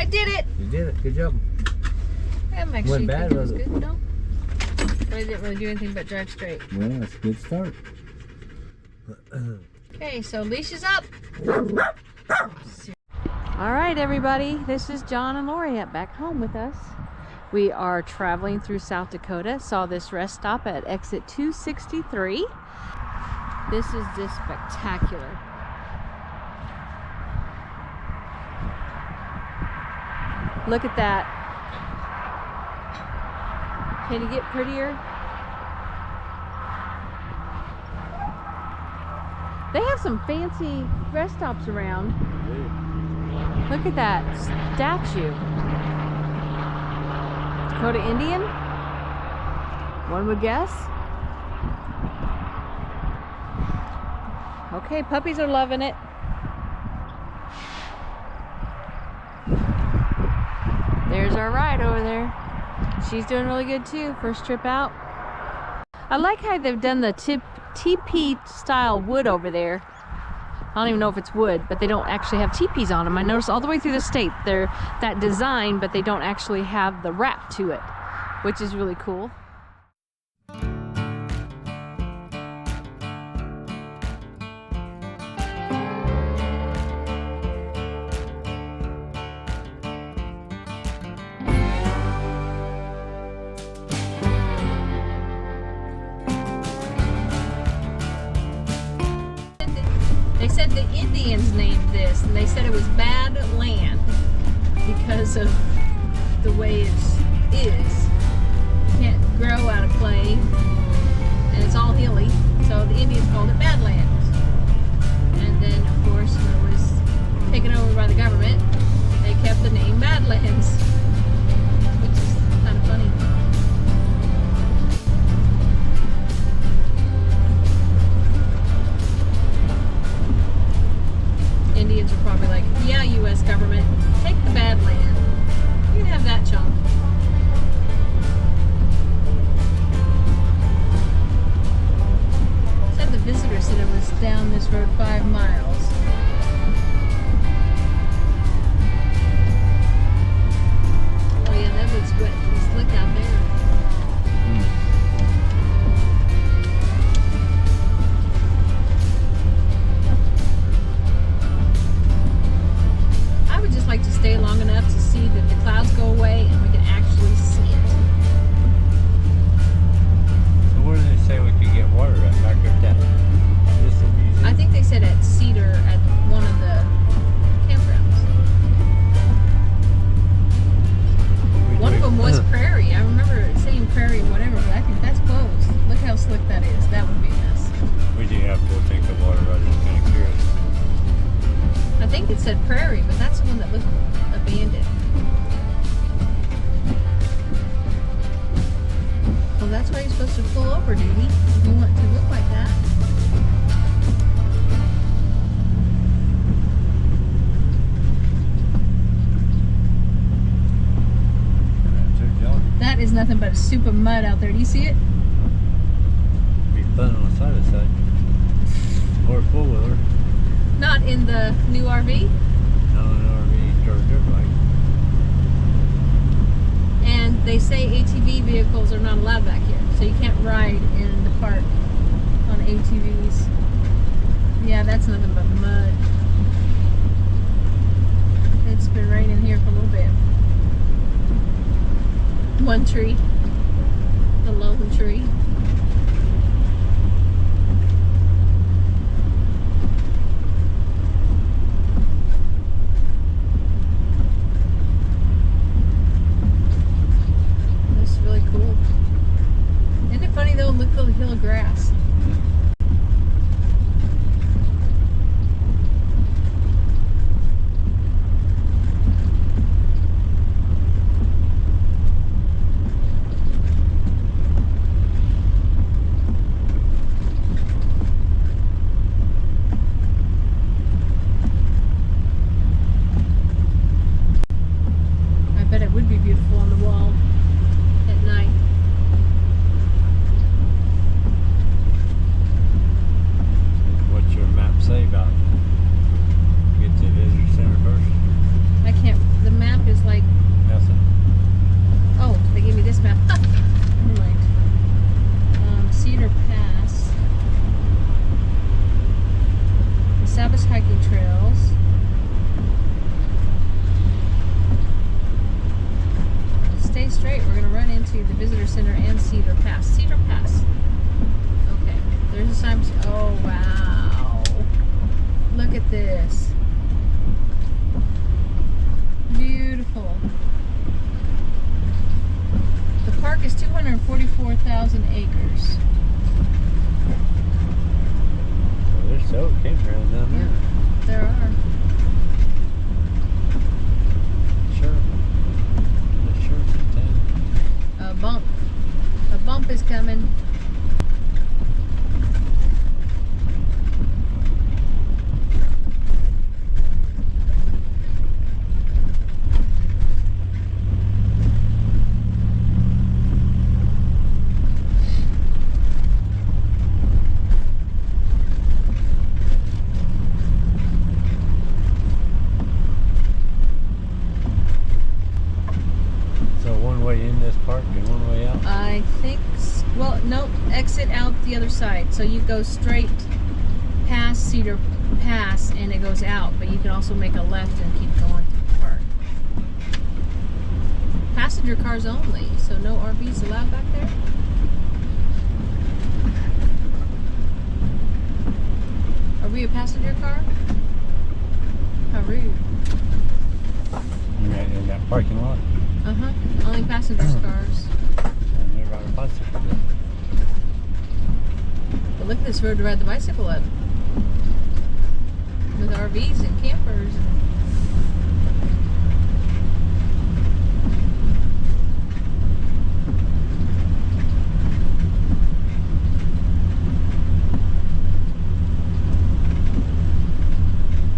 did it. You did it. Good job. I'm actually Wasn't bad, thinking it was was it? good. No. But I didn't really do anything but drive straight. Well, that's a good start. Okay, so leash is up. All right, everybody. This is John and Lori back home with us. We are traveling through South Dakota. Saw this rest stop at exit 263. This is just spectacular. Look at that. Can you get prettier? They have some fancy rest stops around. Look at that statue. Dakota Indian? One would guess. Okay, puppies are loving it. There's our ride over there. She's doing really good too. First trip out. I like how they've done the teepee style wood over there. I don't even know if it's wood, but they don't actually have teepees on them. I noticed all the way through the state they're that design, but they don't actually have the wrap to it, which is really cool. They said the Indians named this, and they said it was Bad Land because of the way it is. You can't grow out of clay, and it's all hilly, so the Indians called it Bad Lands. And then, of course, when it was taken over by the government, they kept the name Badlands, which is kind of funny. Indians are probably like, yeah, U.S. government, take the bad land. You can have that chunk. Said the visitor center was down this road 5 miles. Oh yeah, that looks wet and slick out there. I would just like to stay long enough to see that the clouds go away and we can actually see it. So where do they say we could get water at back at that? Just the museum? I think they said at Cedar at one of the campgrounds. One of them was Prairie. I remember it saying Prairie whatever, but I think that's closed. Look how slick that is. That would be a mess. We do have to take the water. I was just kind of curious. I think it said Prairie, but that's the one that looked abandoned. Well, that's why you're supposed to pull over, duty, if you want to look like that. That is nothing but a soup of mud out there. Do you see it? Be fun on the side of the side. Or four wheeler. Not in the new RV. No, RV, dirt bike. And they say ATV vehicles are not allowed back here, so you can't ride in the park on ATVs. Yeah, that's nothing but mud. It's been raining here for a little bit. One tree, the lone tree. Look at the hill of grass. to the visitor center and Cedar Pass. Cedar Pass. Okay, there's a sign. Oh wow! Look at this. Beautiful. The park is 244,000 acres. So there's several campgrounds down there. Yeah, there are. Sure. There's sure it's A bump. A bump is coming. Well, no, exit out the other side. So you go straight past Cedar Pass and it goes out, but you can also make a left and keep going to the park. Passenger cars only, so no RVs allowed back there? Are we a passenger car? How rude. You're right in that parking lot? Uh-huh. Only passengers cars. And they ride a bicycle. But look at this road to ride the bicycle up. With RVs and campers.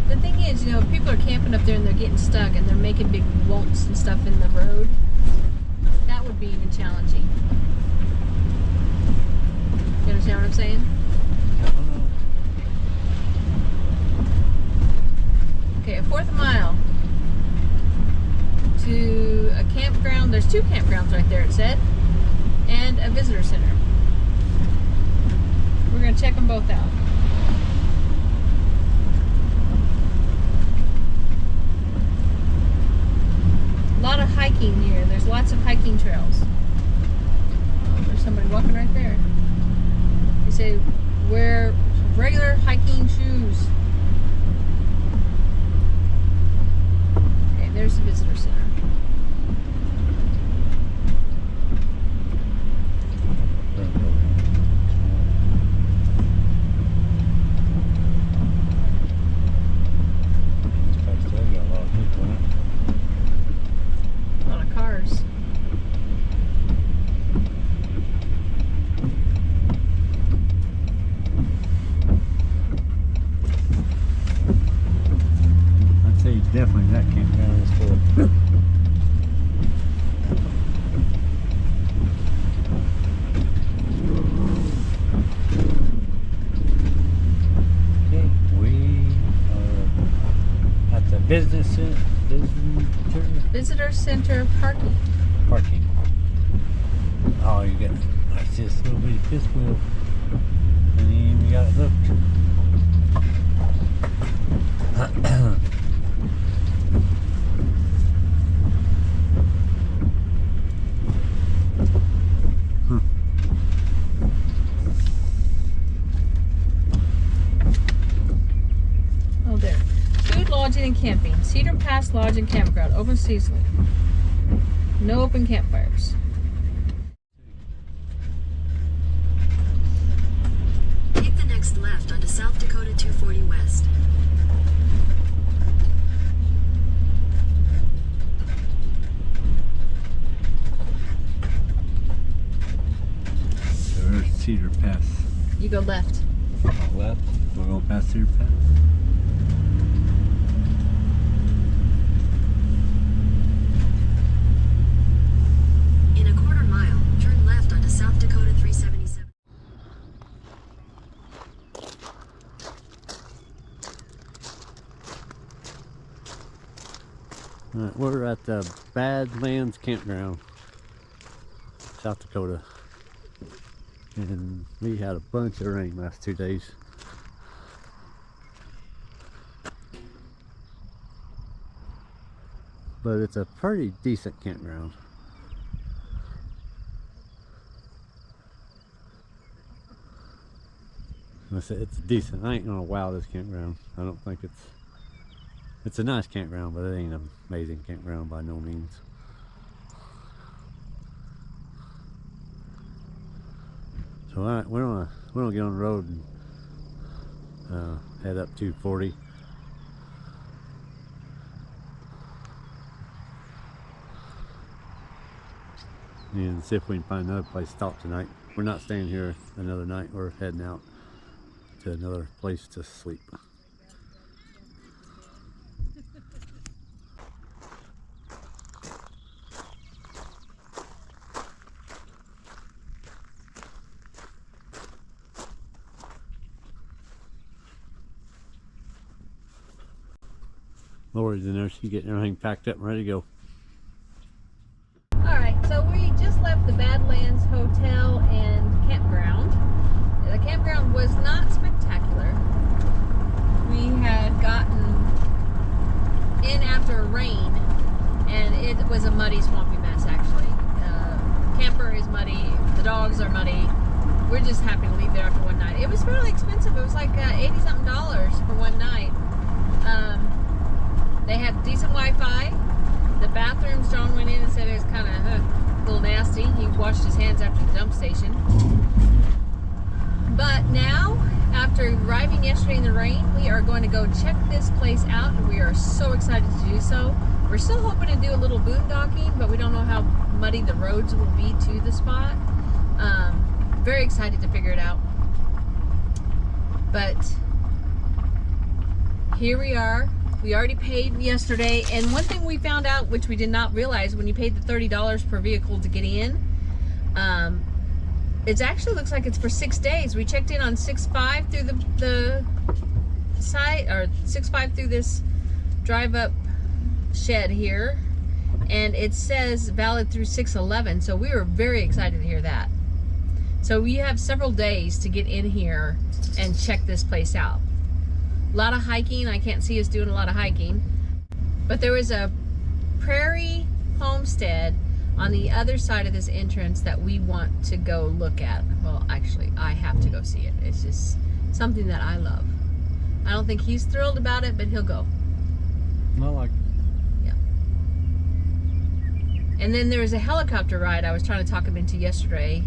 The thing is, you know, if people are camping up there and they're getting stuck and they're making big wumps and stuff in the road, that would be even challenging. You understand what I'm saying? I don't know. Okay, a fourth mile to a campground. There's two campgrounds right there, it said, and a visitor center. We're going to check them both out. A lot of hiking here. There's lots of hiking trails. Oh, there's somebody walking right there. They say wear regular hiking shoes. Okay, there's the visitor center. This place still got a lot of people in it. A lot of cars. I'd say definitely that campground is full. Okay, we are at the Visitor center parking. parking. Oh, you got like this little bitty fifth wheel, and then you got it hooked. Oh, there. Food, lodging, and camping. Cedar Pass Lodge and Campground. Open seasonally. No open campfires. Take the next left onto South Dakota 240 West. So there's Cedar Pass. You go left. Left. We're going past Cedar Pass. In a quarter mile, turn left onto South Dakota 377. Alright, we're at the Bad Lands campground, South Dakota. And we had a bunch of rain last 2 days. But it's a pretty decent campground. it's decent. I ain't gonna wow this campground. I don't think it's a nice campground, but it ain't an amazing campground by no means. So all right, we're gonna get on the road and head up 240. And see if we can find another place to stop tonight. We're not staying here another night. We're heading out to another place to sleep. Lori's in there. She's getting everything packed up and ready to go. Alright, so we just left the Bad Lands Hotel and Campground. The campground was not spectacular. We had gotten in after rain, and it was a muddy, swampy mess actually. Camper is muddy, the dogs are muddy. We're just happy to leave there after one night. It was fairly expensive. It was like $80-something for one night. They had decent Wi-Fi. The bathrooms, John went in and said it was kind of a little nasty. He washed his hands after the dump station. But now, after arriving yesterday in the rain, we are going to go check this place out, and we are so excited to do so. We're still hoping to do a little boondocking, but we don't know how muddy the roads will be to the spot. Very excited to figure it out. But here we are. We already paid yesterday, and one thing we found out, which we did not realize, when you paid the $30 per vehicle to get in, it actually looks like it's for 6 days. We checked in on 6/5 through the site, or 6/5 through this drive-up shed here, and it says valid through 6/11. So we were very excited to hear that. So we have several days to get in here and check this place out. A lot of hiking. I can't see us doing a lot of hiking, but there was a prairie homestead on the other side of this entrance that we want to go look at. Well, actually, I have to go see it. It's just something that I love. I don't think he's thrilled about it, but he'll go. Not like. Yeah. And then there was a helicopter ride I was trying to talk him into yesterday,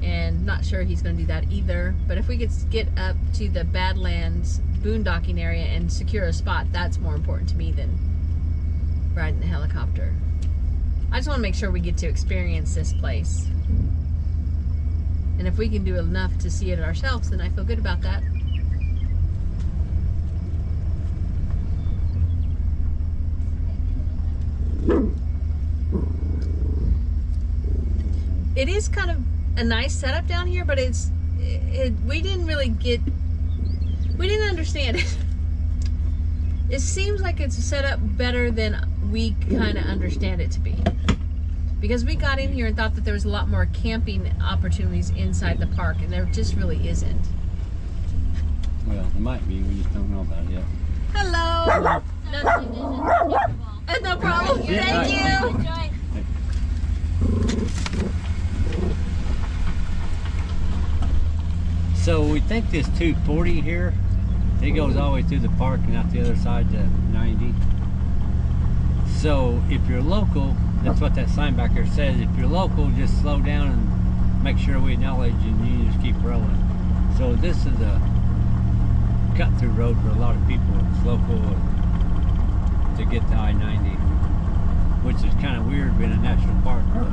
and not sure he's going to do that either. But if we could get up to the Badlands boondocking area and secure a spot, that's more important to me than riding the helicopter. I just want to make sure we get to experience this place. And if we can do enough to see it ourselves, then I feel good about that. It is kind of a nice setup down here, but we didn't understand it. It seems like it's set up better than we kind of understand it to be, because we got in here and thought that there was a lot more camping opportunities inside the park, and there just really isn't. Well, it might be. We just don't know about it yet. Hello. No problem. Yeah, Thank you. Enjoy. So we think this 240 here, it goes all the way through the park and out the other side to 90. So if you're local, that's what that sign back there says. If you're local, just slow down and make sure we acknowledge, and you just keep rolling. So this is a cut-through road for a lot of people. It's local to get to I-90, which is kind of weird being a national park, or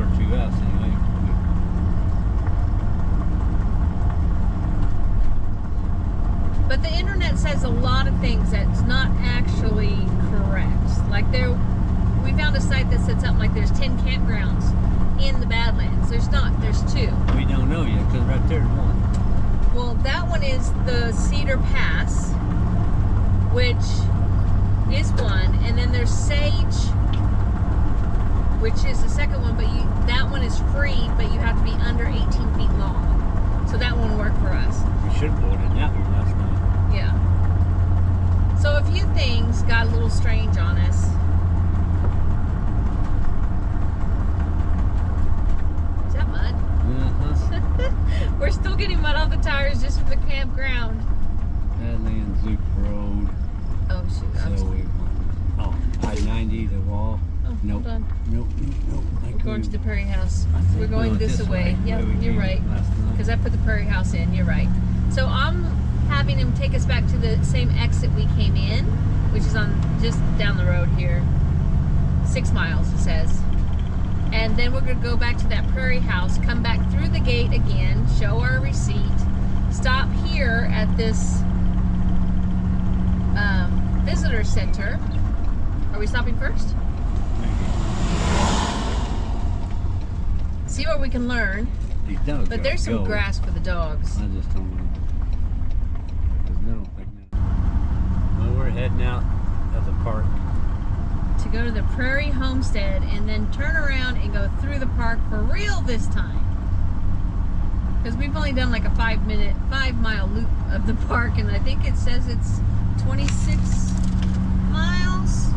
to us anyway. But the internet says a lot of things that's not actually correct. Like we found a site that said something like there's 10 campgrounds in the Badlands. There's not, there's 2. We don't know yet, because right there's one. Well, that one is the Cedar Pass, which is one, and then there's Sage, which is the second one, but that one is free, but you have to be under 18 feet long. So that won't work for us. We should have voted that one last night. Yeah. So a few things got a little strange on us. Is that mud? Uh-huh. We're still getting mud off the tires just from the camp I-90, the wall. Oh, Nope. hold on. Nope. We're going to the Prairie House. I think We're we going went this way. Yep, way we you're came right. last night. Because I put the Prairie House in. You're right. So I'm having him take us back to the same exit we came in, which is on just down the road here. 6 miles, it says. And then we're going to go back to that Prairie House, come back through the gate again, show our receipt, stop here at this visitor center. Are we stopping first? See what we can learn. These dogs But gotta there's some go. grass for the dogs. I just don't know. 'Cause they don't think that. Well, we're heading out of the park. To go to the Prairie Homestead and then turn around and go through the park for real this time. Because we've only done like a 5-mile loop of the park, and I think it says it's 26 miles.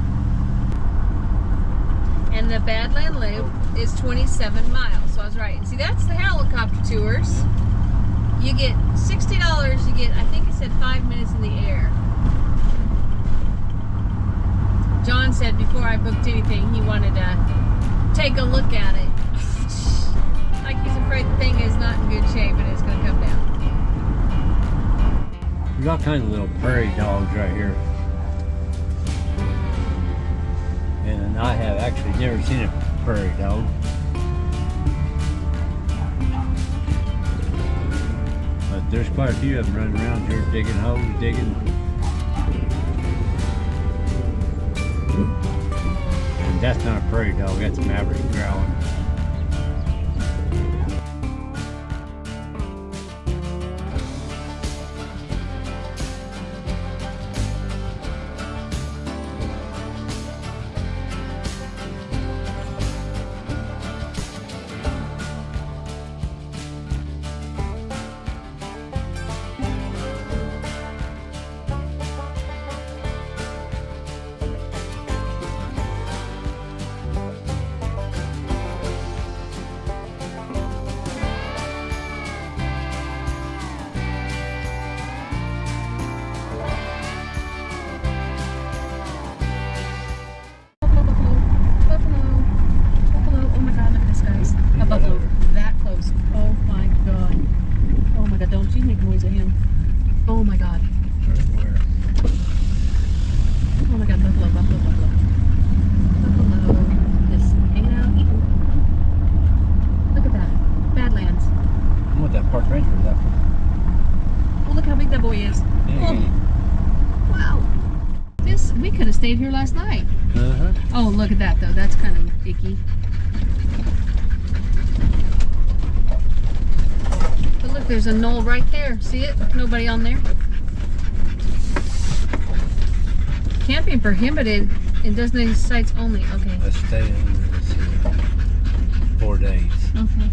And the Badland Loop is 27 miles. So I was right. And see, that's the helicopter tours. You get $60. You get, I think it said 5 minutes in the air. John said before I booked anything, he wanted to take a look at it. Like he's afraid the thing is not in good shape and it's going to come down. There's all kinds of little prairie dogs right here. And I have actually never seen a prairie dog. But there's quite a few of them running around here digging holes, digging. And that's not a prairie dog, that's a maverick growling. Buffalo that close. Oh my god. Oh my god, don't you make noise at him. Oh my god. Where? Oh my god, buffalo. Buffalo. Just hanging out eating. Look at that. Badlands. I want that park ranger with that. Oh, look how big that boy is. Oh, wow. We could have stayed here last night. Uh-huh. Oh, look at that though. That's kind of icky. But look, there's a knoll right there. See it? Nobody on there. Camping prohibited in designated sites only. Okay. Let's stay in this here 4 days. Okay.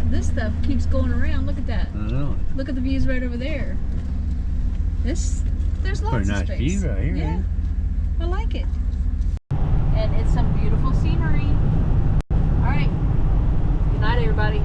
This stuff keeps going around. Look at that. I know. Look at the views right over there. There's lots Pretty of nice space. view right here. Yeah. I like it. And it's some beautiful scenery. All right. Good night, everybody.